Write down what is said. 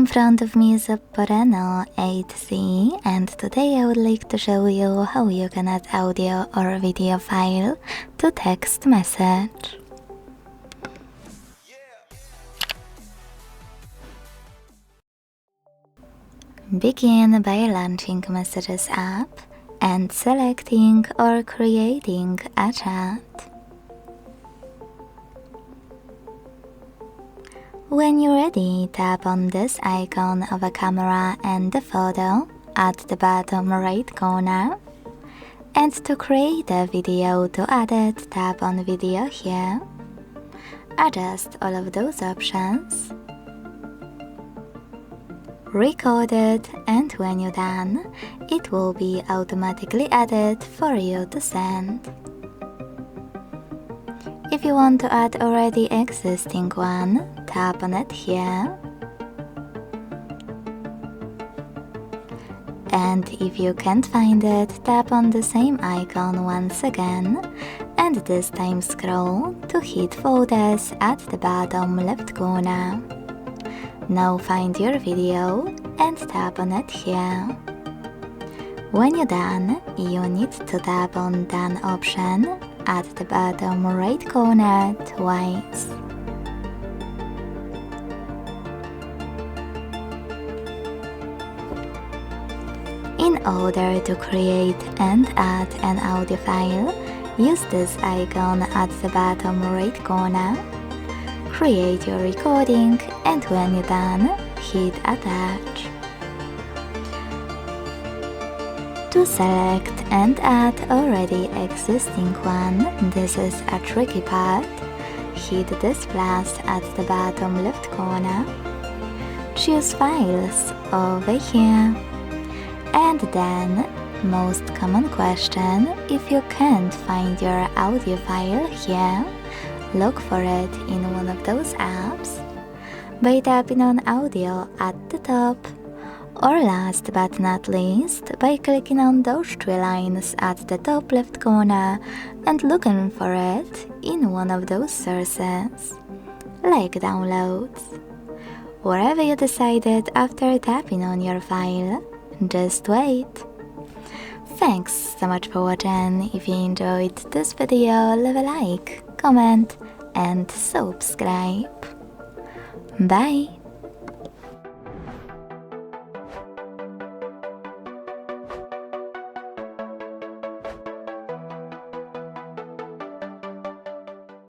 In front of me is OPPO Reno8 Z, and today I would like to show you how you can add audio or video file to text message. Begin by launching Messages app and selecting or creating a chat. When you're ready, tap on this icon of a camera and the photo at the bottom right corner. And to create a video to add it, tap on Video here. Adjust all of those options. Record it, and when you're done, it will be automatically added for you to send. If you want to add already existing one, tap on it here. And if you can't find it, tap on the same icon once again, and this time scroll to hit Photos at the bottom left corner. Now find your video and tap on it here. When you're done, you need to tap on Done option at the bottom right corner twice. In order to create and add an audio file, use this icon at the bottom right corner. Create your recording, and when you're done, hit Attach. To select and add already existing one, this is a tricky part. Hit this plus at the bottom left corner. Choose Files over here. And then, most common question, if you can't find your audio file here, look for it in one of those apps by tapping on Audio at the top, or last but not least, by clicking on those three lines at the top left corner and looking for it in one of those sources, like Downloads. Wherever you decided after tapping on your file, just wait. Thanks so much for watching. If you enjoyed this video, leave a like, comment and subscribe. Bye!